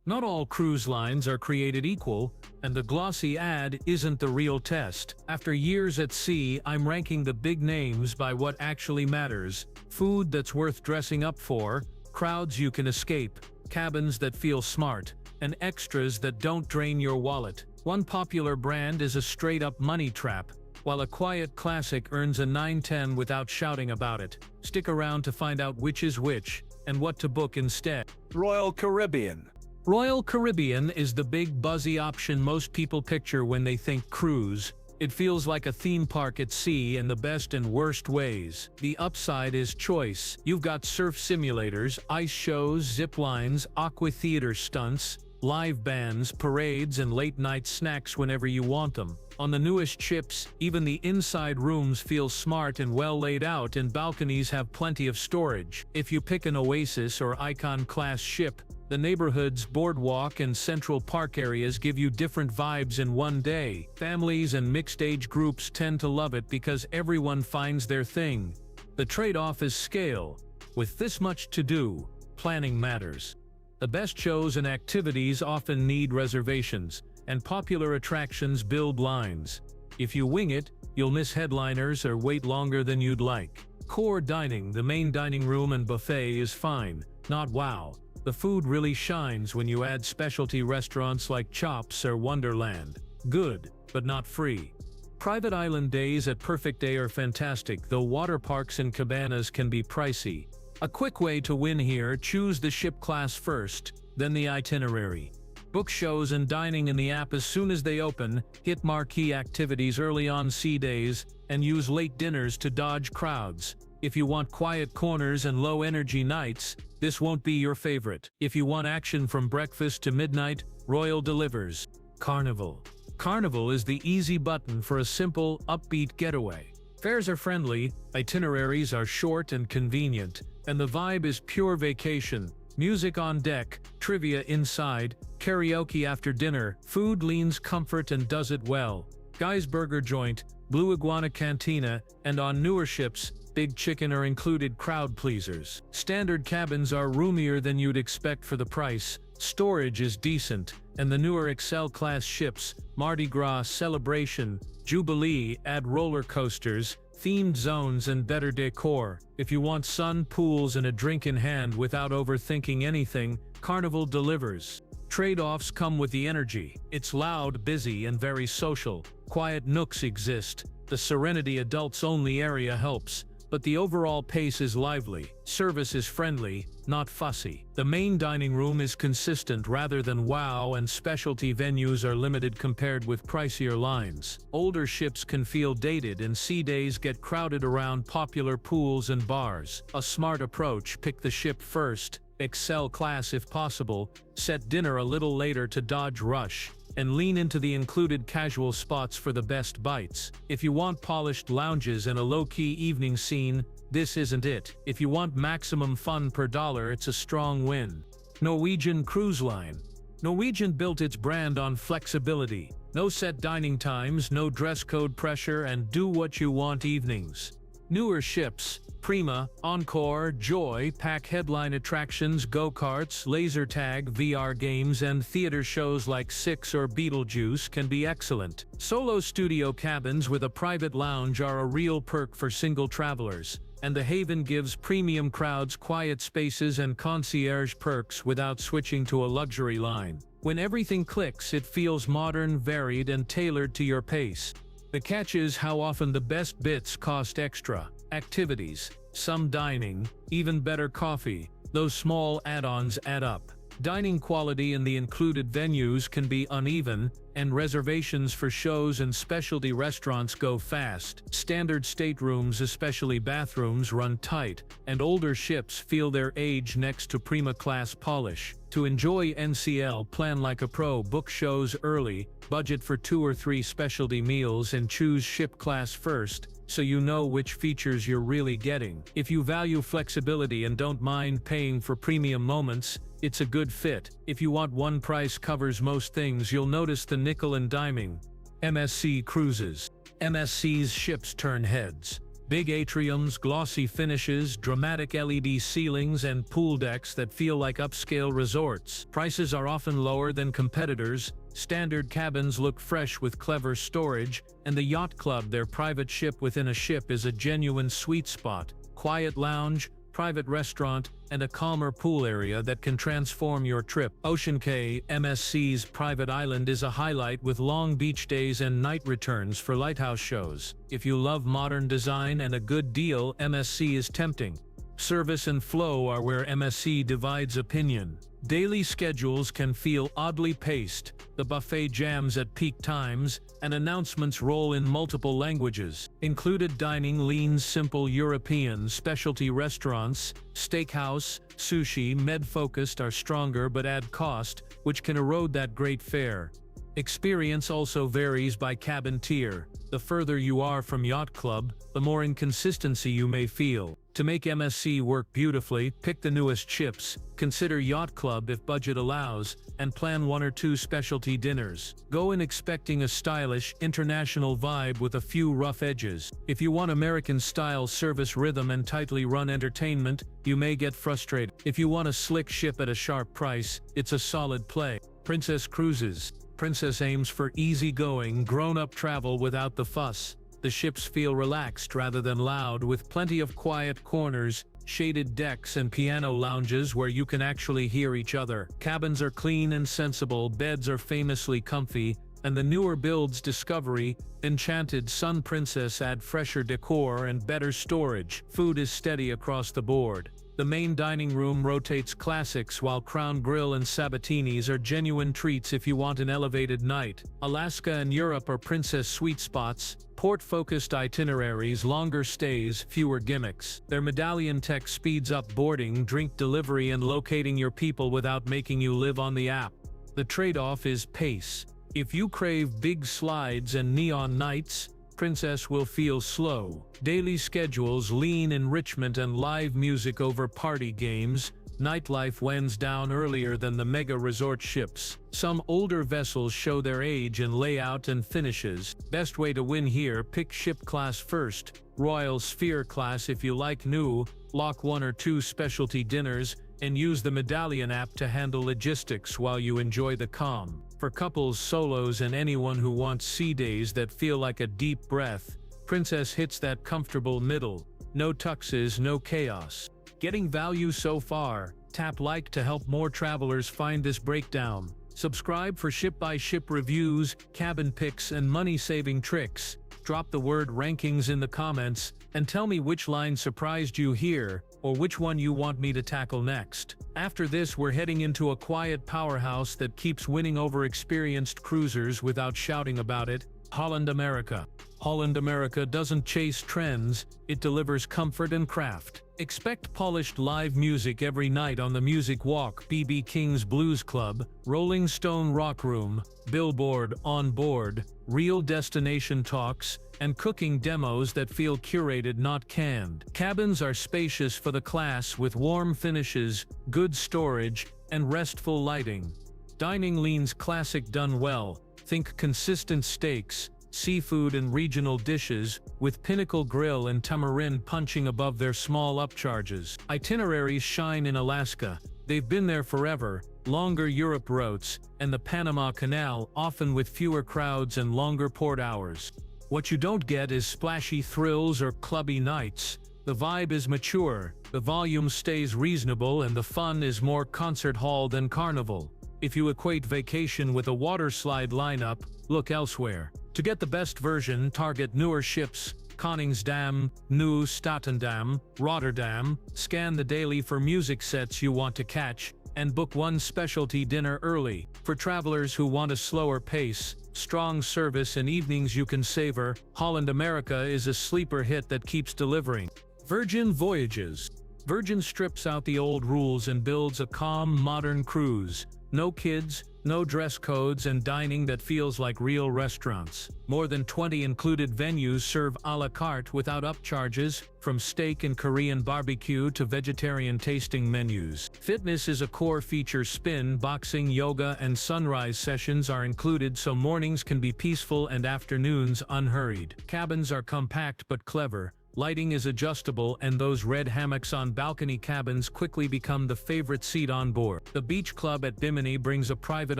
Not all cruise lines are created equal, and the glossy ad isn't the real test. After years at sea, I'm ranking the big names by what actually matters: food that's worth dressing up for, crowds you can escape, cabins that feel smart, and extras that don't drain your wallet. One popular brand is a straight-up money trap, while a quiet classic earns a 9/10 without shouting about it. Stick around to find out which is which, and what to book instead. Royal Caribbean. Royal Caribbean is the big buzzy option most people picture when they think cruise. It feels like a theme park at sea in the best and worst ways. The upside is choice. You've got surf simulators, ice shows, zip lines, aqua theater stunts, live bands, parades, and late-night snacks whenever you want them. On the newest ships, even the inside rooms feel smart and well laid out, and balconies have plenty of storage. If you pick an Oasis or Icon-class ship, the neighborhoods, boardwalk, and Central Park areas give you different vibes in one day. Families and mixed-age groups tend to love it because everyone finds their thing. The trade-off is scale. With this much to do, planning matters. The best shows and activities often need reservations, and popular attractions build lines. If you wing it, you'll miss headliners or wait longer than you'd like. Core dining, the main dining room and buffet, is fine, not wow. The food really shines when you add specialty restaurants like Chops or Wonderland. Good, but not free. Private island days at Perfect Day are fantastic, though water parks and cabanas can be pricey. A quick way to win here: choose the ship class first, then the itinerary. Book shows and dining in the app as soon as they open, hit marquee activities early on sea days, and use late dinners to dodge crowds. If you want quiet corners and low-energy nights, this won't be your favorite. If you want action from breakfast to midnight, Royal delivers. Carnival. Carnival is the easy button for a simple, upbeat getaway. Fares are friendly, itineraries are short and convenient, and the vibe is pure vacation. Music on deck, trivia inside, karaoke after dinner, food leans comfort and does it well. Guy's Burger Joint, Blue Iguana Cantina, and on newer ships, Big Chicken are included crowd pleasers. Standard cabins are roomier than you'd expect for the price, storage is decent, and the newer Excel-class ships, Mardi Gras, Celebration, Jubilee, add roller coasters, themed zones, and better decor. If you want sun, pools, and a drink in hand without overthinking anything, Carnival delivers. Trade-offs come with the energy. It's loud, busy, and very social. Quiet nooks exist. The Serenity adults-only area helps, but the overall pace is lively. Service is friendly, not fussy. The main dining room is consistent rather than wow, and specialty venues are limited compared with pricier lines. Older ships can feel dated, and sea days get crowded around popular pools and bars. A smart approach: pick the ship first, Excel class if possible, set dinner a little later to dodge rush, and lean into the included casual spots for the best bites. If you want polished lounges and a low-key evening scene, this isn't it. If you want maximum fun per dollar, it's a strong win. Norwegian Cruise Line. Norwegian built its brand on flexibility. No set dining times, no dress code pressure, and do what you want evenings. Newer ships, Prima, Encore, Joy, pack headline attractions, go-karts, laser tag, VR games, and theater shows like Six or Beetlejuice can be excellent. Solo studio cabins with a private lounge are a real perk for single travelers, and the Haven gives premium crowds quiet spaces and concierge perks without switching to a luxury line. When everything clicks, it feels modern, varied, and tailored to your pace. The catch is how often the best bits cost extra. Activities, some dining, even better coffee. Those small add-ons add up. Dining quality in the included venues can be uneven, and reservations for shows and specialty restaurants go fast. Standard staterooms, especially bathrooms, run tight, and older ships feel their age next to Prima-class polish. To enjoy NCL, plan like a pro, book shows early, budget for 2 or 3 specialty meals, and choose ship class first, so you know which features you're really getting. If you value flexibility and don't mind paying for premium moments, it's a good fit. If you want one price covers most things, you'll notice the nickel and diming. MSC Cruises. MSC's ships turn heads. Big atriums, glossy finishes, dramatic LED ceilings, and pool decks that feel like upscale resorts. Prices are often lower than competitors. Standard cabins look fresh with clever storage, and the Yacht Club, their private ship within a ship, is a genuine sweet spot. Quiet lounge, private restaurant, and a calmer pool area that can transform your trip. Ocean Cay, MSC's private island, is a highlight with long beach days and night returns for lighthouse shows. If you love modern design and a good deal, MSC is tempting. Service and flow are where MSC divides opinion. Daily schedules can feel oddly paced, the buffet jams at peak times, and announcements roll in multiple languages. Included dining leans simple European specialty restaurants, steakhouse, sushi, med-focused are stronger but add cost, which can erode that great fare. Experience also varies by cabin tier. The further you are from Yacht Club, the more inconsistency you may feel. To make MSC work beautifully, pick the newest ships, consider Yacht Club if budget allows, and plan 1 or 2 specialty dinners. Go in expecting a stylish, international vibe with a few rough edges. If you want American-style service rhythm and tightly run entertainment, you may get frustrated. If you want a slick ship at a sharp price, it's a solid play. Princess Cruises. Princess aims for easy-going, grown-up travel without the fuss. The ships feel relaxed rather than loud, with plenty of quiet corners, shaded decks, and piano lounges where you can actually hear each other. Cabins are clean and sensible, beds are famously comfy, and the newer builds Discovery, Enchanted, Sun Princess add fresher decor and better storage. Food is steady across the board. The main dining room rotates classics, while Crown Grill and Sabatini's are genuine treats if you want an elevated night. Alaska and Europe are princess sweet spots, port-focused itineraries, longer stays, fewer gimmicks. Their medallion tech speeds up boarding, drink delivery, and locating your people without making you live on the app. The trade-off is pace. If you crave big slides and neon nights, Princess will feel slow. Daily schedules lean enrichment and live music over party games. Nightlife winds down earlier than the mega resort ships. Some older vessels show their age in layout and finishes. Best way to win here: pick ship class first. Royal Sphere class if you like new, lock 1 or 2 specialty dinners, and use the Medallion app to handle logistics while you enjoy the calm. For couples, solos, and anyone who wants sea days that feel like a deep breath, Princess hits that comfortable middle. No tuxes, no chaos. Getting value so far? Tap like to help more travelers find this breakdown. Subscribe for ship-by-ship reviews, cabin picks, and money-saving tricks. Drop the word rankings in the comments, and tell me which line surprised you here, or which one you want me to tackle next. After this, we're heading into a quiet powerhouse that keeps winning over experienced cruisers without shouting about it: Holland America. Holland America doesn't chase trends, it delivers comfort and craft. Expect polished live music every night on the Music Walk, B.B. King's Blues Club, Rolling Stone Rock Room, Billboard on board, real destination talks, and cooking demos that feel curated, not canned. Cabins are spacious for the class with warm finishes, good storage, and restful lighting. Dining leans classic done well. Think consistent steaks, seafood, and regional dishes, with Pinnacle Grill and Tamarind punching above their small upcharges. Itineraries shine in Alaska. They've been there forever. Longer Europe routes, and the Panama Canal, often with fewer crowds and longer port hours. What you don't get is splashy thrills or clubby nights. The vibe is mature, the volume stays reasonable, and the fun is more concert hall than Carnival. If you equate vacation with a waterslide lineup, look elsewhere. To get the best version, target newer ships: Koningsdam, Nieuw Statendam, Rotterdam. Scan the daily for music sets you want to catch, and book one specialty dinner early. For travelers who want a slower pace, strong service, and evenings you can savor, Holland America is a sleeper hit that keeps delivering. Virgin Voyages. Virgin strips out the old rules and builds a calm, modern cruise. No kids, no dress codes, and dining that feels like real restaurants. More than 20 included venues serve a la carte without upcharges, from steak and Korean barbecue to vegetarian tasting menus. Fitness is a core feature. Spin, boxing, yoga, and sunrise sessions are included, so mornings can be peaceful and afternoons unhurried. Cabins are compact but clever. Lighting is adjustable, and those red hammocks on balcony cabins quickly become the favorite seat on board. The Beach Club at Bimini brings a private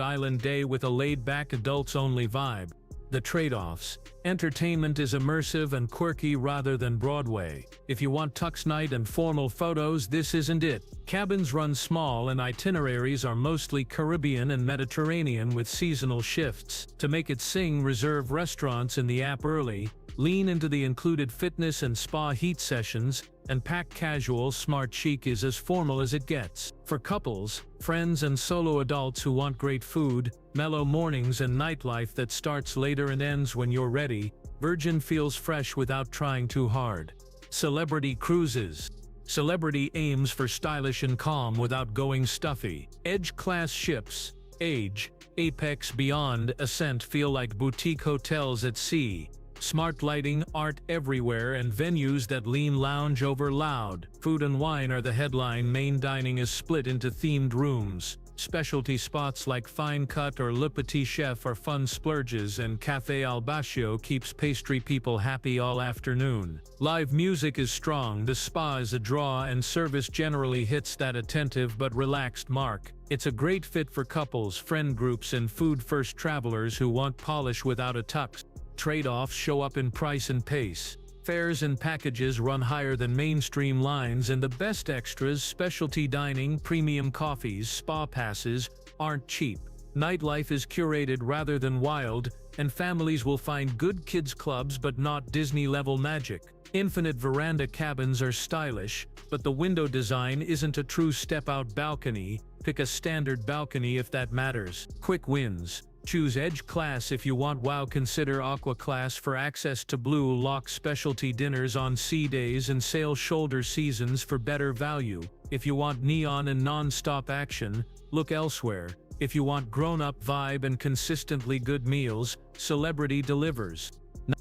island day with a laid-back adults-only vibe. The trade-offs. Entertainment is immersive and quirky rather than Broadway. If you want tux night and formal photos, this isn't it. Cabins run small and itineraries are mostly Caribbean and Mediterranean with seasonal shifts. To make it sing, reserve restaurants in the app early, lean into the included fitness and spa heat sessions, and pack casual. Smart chic is as formal as it gets. For couples, friends and solo adults who want great food, mellow mornings and nightlife that starts later and ends when you're ready, Virgin feels fresh without trying too hard. Celebrity Cruises. Celebrity aims for stylish and calm without going stuffy. Edge-class ships, Age, Apex, Beyond, Ascent feel like boutique hotels at sea. Smart lighting, art everywhere, and venues that lean lounge over loud. Food and wine are the headline. Main dining is split into themed rooms. Specialty spots like Fine Cut or Le Petit Chef are fun splurges, and Café Al Bacio keeps pastry people happy all afternoon. Live music is strong, the spa is a draw, and service generally hits that attentive but relaxed mark. It's a great fit for couples, friend groups, and food-first travelers who want polish without a tux. Trade-offs show up in price and pace. Fares and packages run higher than mainstream lines, and the best extras, specialty dining, premium coffees, spa passes, aren't cheap. Nightlife is curated rather than wild, and families will find good kids clubs but not Disney-level magic. Infinite veranda cabins are stylish, but the window design isn't a true step-out balcony. Pick a standard balcony if that matters. Quick wins. Choose Edge Class if you want wow. Consider Aqua Class for access to Blue Lock specialty dinners on sea days and sail shoulder seasons for better value. If you want neon and non-stop action, look elsewhere. If you want grown-up vibe and consistently good meals, Celebrity delivers.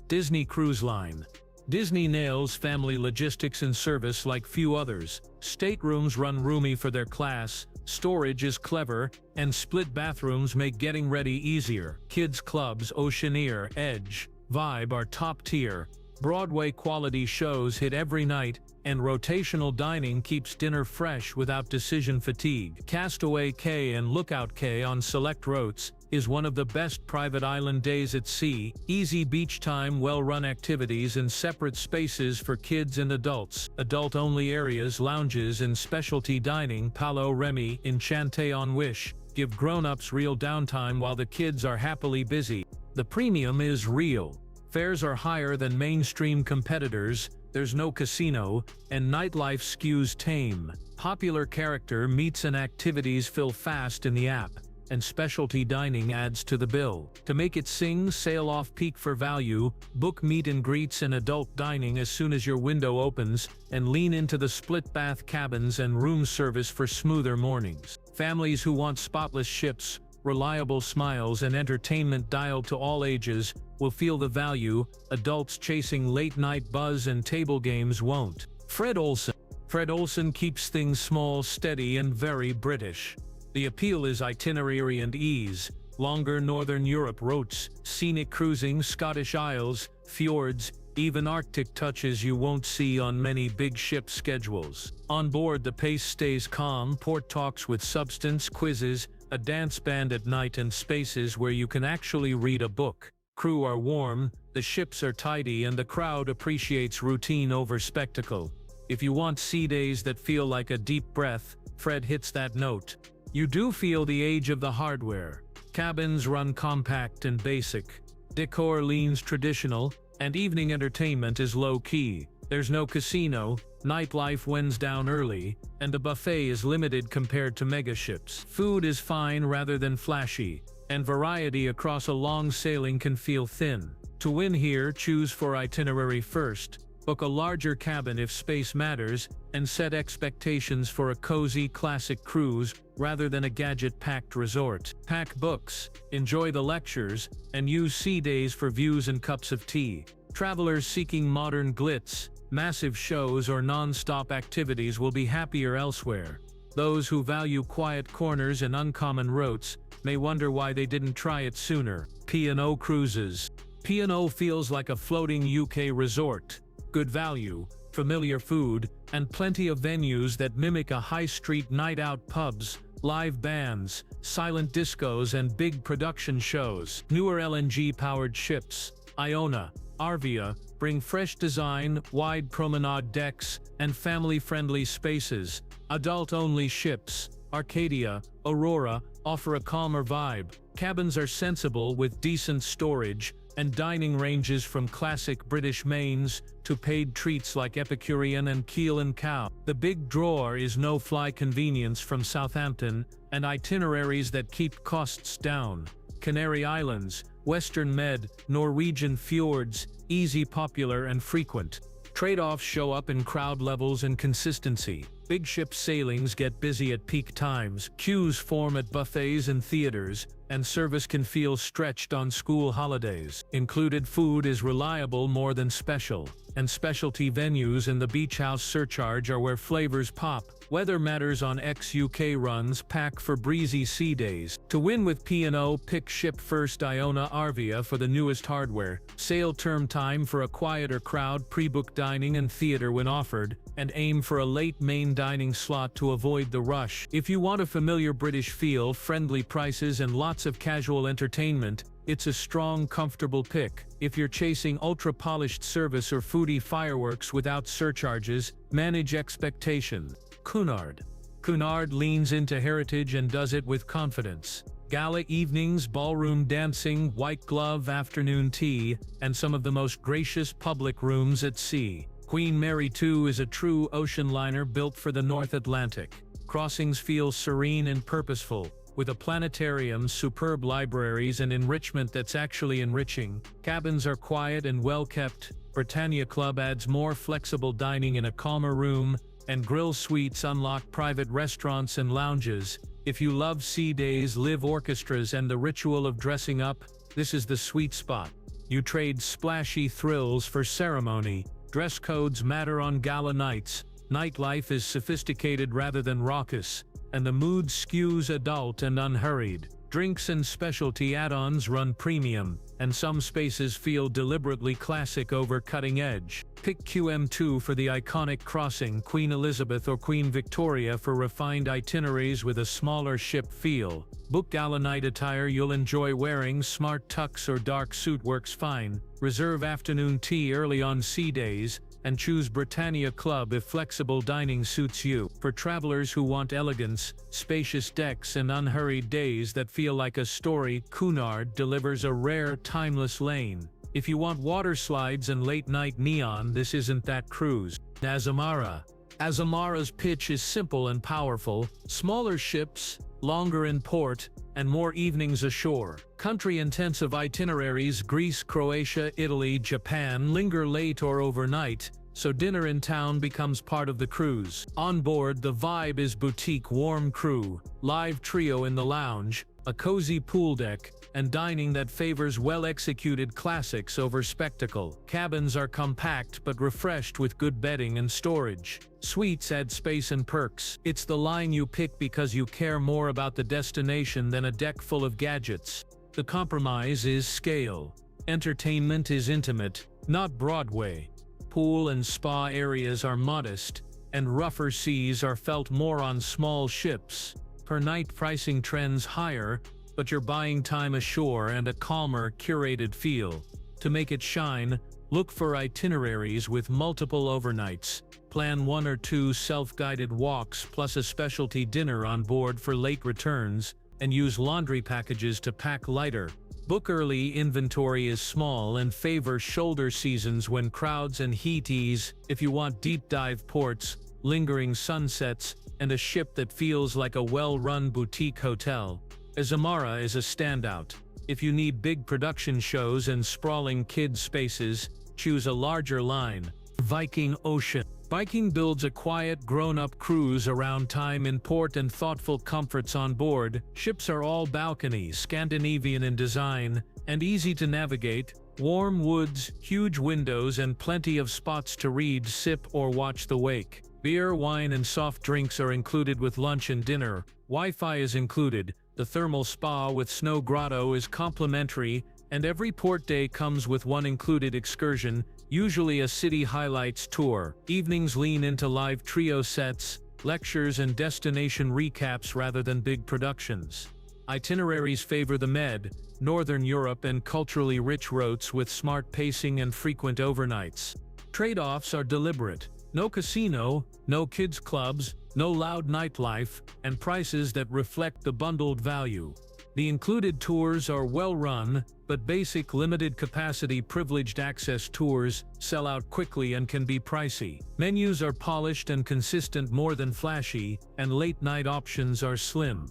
Disney Cruise Line. Disney nails family logistics and service like few others. Staterooms run roomy for their class, storage is clever, and split bathrooms make getting ready easier. Kids clubs, Oceania, Edge, Vibe are top tier. Broadway quality shows hit every night, and rotational dining keeps dinner fresh without decision fatigue. Castaway Cay and Lookout Cay on select routes is one of the best private island days at sea. Easy beach time, well-run activities, and separate spaces for kids and adults. Adult-only areas, lounges, and specialty dining. Palo Remy, Enchante on Wish, give grown-ups real downtime while the kids are happily busy. The premium is real. Fares are higher than mainstream competitors, there's no casino, and nightlife skews tame. Popular character meets and activities fill fast in the app, and specialty dining adds to the bill. To make it sing, sail off-peak for value, book meet and greets and adult dining as soon as your window opens, and lean into the split-bath cabins and room service for smoother mornings. Families who want spotless ships, reliable smiles, and entertainment dialed to all ages will feel the value. Adults chasing late-night buzz and table games won't. Fred Olsen. Fred Olsen keeps things small, steady, and very British. The appeal is itinerary and ease. Longer Northern Europe routes, scenic cruising, Scottish Isles, fjords, even Arctic touches you won't see on many big ship schedules. On board, the pace stays calm, port talks with substance, quizzes, a dance band at night, and spaces where you can actually read a book. Crew are warm, the ships are tidy, and the crowd appreciates routine over spectacle. If you want sea days that feel like a deep breath, Fred hits that note. You do feel the age of the hardware. Cabins run compact and basic. Decor leans traditional, and evening entertainment is low-key. There's no casino, nightlife winds down early, and the buffet is limited compared to megaships. Food is fine rather than flashy, and variety across a long sailing can feel thin. To win here, choose for itinerary first, book a larger cabin if space matters, and set expectations for a cozy, classic cruise rather than a gadget-packed resort. Pack books, enjoy the lectures, and use sea days for views and cups of tea. Travelers seeking modern glitz, massive shows, or non-stop activities will be happier elsewhere. Those who value quiet corners and uncommon routes may wonder why they didn't try it sooner. P&O Cruises. P&O feels like a floating UK resort. good value, familiar food, and plenty of venues that mimic a high-street night-out pubs, live bands, silent discos and big production shows. Newer LNG-powered ships, Iona, Arvia, bring fresh design, wide promenade decks, and family-friendly spaces. Adult-only ships, Arcadia, Aurora, offer a calmer vibe. Cabins are sensible with decent storage, and dining ranges from classic British mains to paid treats like Epicurean and Keel and Cow. The big drawer is no-fly convenience from Southampton, and itineraries that keep costs down. Canary Islands, Western Med, Norwegian fjords, easy, popular, and frequent. Trade-offs show up in crowd levels and consistency. Big ship sailings get busy at peak times, queues form at buffets and theaters, and service can feel stretched on school holidays. Included food is reliable more than special, and specialty venues in the beach house surcharge are where flavors pop. Weather matters on ex-UK runs, pack for breezy sea days. To win with P&O, pick ship first Iona Arvia for the newest hardware. Sail term time for a quieter crowd, pre-book dining and theater when offered, and aim for a late main dining slot to avoid the rush. If you want a familiar British feel, friendly prices and lots of casual entertainment, it's a strong, comfortable pick. If you're chasing ultra-polished service or foodie fireworks without surcharges, manage expectations. Cunard. Cunard leans into heritage and does it with confidence. Gala evenings, ballroom dancing, white glove afternoon tea, and some of the most gracious public rooms at sea. Queen Mary 2 is a true ocean liner built for the North Atlantic. Crossings feel serene and purposeful, with a planetarium, superb libraries, and enrichment that's actually enriching. Cabins are quiet and well-kept. Britannia Club adds more flexible dining in a calmer room, and grill suites unlock private restaurants and lounges. If you love sea days, live orchestras, and the ritual of dressing up, this is the sweet spot. You trade splashy thrills for ceremony. Dress codes matter on gala nights. Nightlife is sophisticated rather than raucous, and the mood skews adult and unhurried. Drinks and specialty add-ons run premium, and some spaces feel deliberately classic over cutting edge. Pick QM2 for the iconic crossing, Queen Elizabeth or Queen Victoria for refined itineraries with a smaller ship feel. Book gala night attire you'll enjoy wearing. Smart tux or dark suit works fine. Reserve afternoon tea early on sea days, and choose Britannia Club if flexible dining suits you. For travelers who want elegance, spacious decks, and unhurried days that feel like a story, Cunard delivers a rare, timeless lane. If you want water slides and late-night neon, this isn't that cruise. Azamara. Azamara's pitch is simple and powerful. Smaller ships, longer in port, and more evenings ashore. Country-intensive itineraries, Greece, Croatia, Italy, Japan, linger late or overnight, so dinner in town becomes part of the cruise. On board, the vibe is boutique warm crew, live trio in the lounge, a cozy pool deck, and dining that favors well-executed classics over spectacle. Cabins are compact but refreshed with good bedding and storage. Suites add space and perks. It's the line you pick because you care more about the destination than a deck full of gadgets. The compromise is scale. Entertainment is intimate, not Broadway. Pool and spa areas are modest, and rougher seas are felt more on small ships. Per night pricing trends higher, but you're buying time ashore and a calmer, curated feel. To make it shine, look for itineraries with multiple overnights. Plan 1 or 2 self-guided walks plus a specialty dinner on board for late returns, and use laundry packages to pack lighter. Book early, inventory is small, and favor shoulder seasons when crowds and heat ease. If you want deep dive ports, lingering sunsets, and a ship that feels like a well-run boutique hotel, Azamara is a standout. If you need big production shows and sprawling kids spaces, choose a larger line. Viking Ocean. Viking builds a quiet, grown-up cruise around time in port and thoughtful comforts on board. Ships are all balcony, Scandinavian in design, and easy to navigate. Warm woods, huge windows, and plenty of spots to read, sip, or watch the wake. Beer, wine, and soft drinks are included with lunch and dinner. Wi-Fi is included. The thermal spa with snow grotto is complimentary, And every port day comes with one included excursion, usually a city highlights tour. Evenings lean into live trio sets, lectures and destination recaps rather than big productions. Itineraries favor the Med, Northern Europe and culturally rich routes with smart pacing and frequent overnights. Trade-offs are deliberate. No casino, no kids clubs, no loud nightlife, and prices that reflect the bundled value. The included tours are well run, but basic limited-capacity privileged access tours sell out quickly and can be pricey. Menus are polished and consistent more than flashy, and late-night options are slim.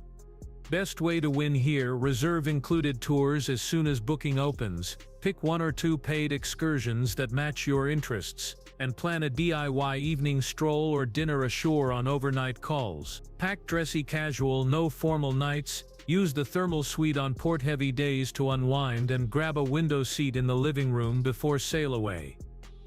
Best way to win here: reserve included tours as soon as booking opens, pick one or two paid excursions that match your interests, and plan a DIY evening stroll or dinner ashore on overnight calls. Pack dressy casual, no formal nights. Use the thermal suite on port-heavy days to unwind and grab a window seat in the living room before sail away.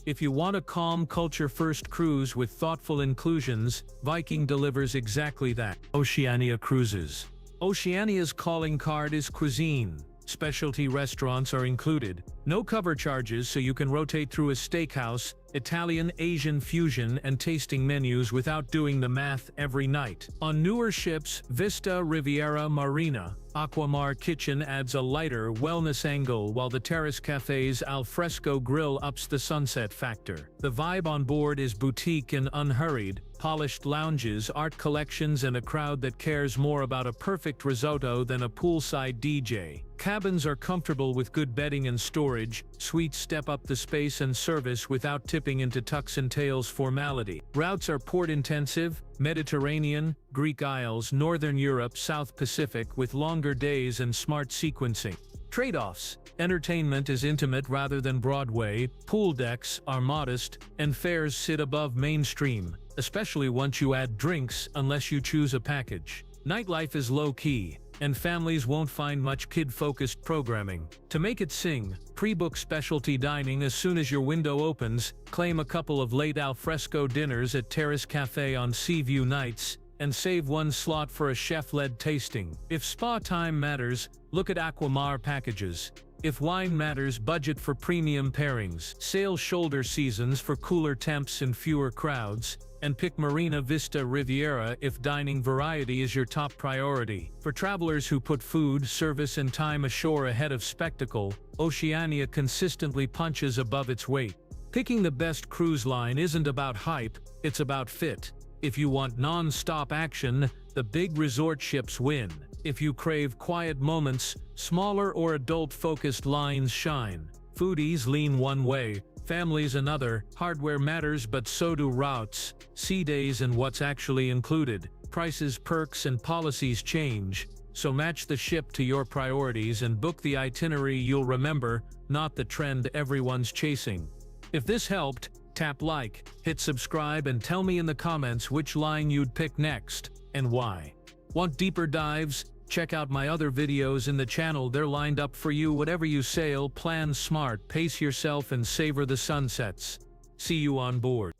If you want a calm culture-first cruise with thoughtful inclusions, Viking delivers exactly that. Oceania Cruises. Oceania's calling card is cuisine. Specialty restaurants are included. No cover charges, so you can rotate through a steakhouse, Italian, Asian fusion, and tasting menus without doing the math every night. On newer ships, Vista, Riviera, Marina, Aquamar Kitchen adds a lighter wellness angle, while the Terrace Cafe's alfresco grill ups the sunset factor. The vibe on board is boutique and unhurried. Polished lounges, art collections, and a crowd that cares more about a perfect risotto than a poolside DJ. Cabins are comfortable with good bedding and storage. Suites step up the space and service without tipping into tucks and tails formality. Routes are port-intensive: Mediterranean, Greek Isles, Northern Europe, South Pacific, with longer days and smart sequencing. Trade-offs: entertainment is intimate rather than Broadway, pool decks are modest, and fares sit above mainstream, especially once you add drinks, unless you choose a package. Nightlife is low-key, and families won't find much kid-focused programming. To make it sing, pre-book specialty dining as soon as your window opens, claim a couple of late alfresco dinners at Terrace Cafe on Seaview nights, and save one slot for a chef-led tasting. If spa time matters, look at Aquamar packages. If wine matters, budget for premium pairings. Sail shoulder seasons for cooler temps and fewer crowds, and pick Marina Vista Riviera if dining variety is your top priority. For travelers who put food, service, and time ashore ahead of spectacle, Oceania consistently punches above its weight. Picking the best cruise line isn't about hype, it's about fit. If you want non-stop action, the big resort ships win. If you crave quiet moments, smaller or adult-focused lines shine. Foodies lean one way, families another. Hardware matters, but so do routes, sea days, and what's actually included. Prices, perks, and policies change, so match the ship to your priorities and book the itinerary you'll remember, not the trend everyone's chasing. If this helped, tap like, hit subscribe, and tell me in the comments which line you'd pick next, and why. Want deeper dives? Check out my other videos in the channel, they're lined up for you. Whatever you sail, plan smart, pace yourself, and savor the sunsets. See you on board.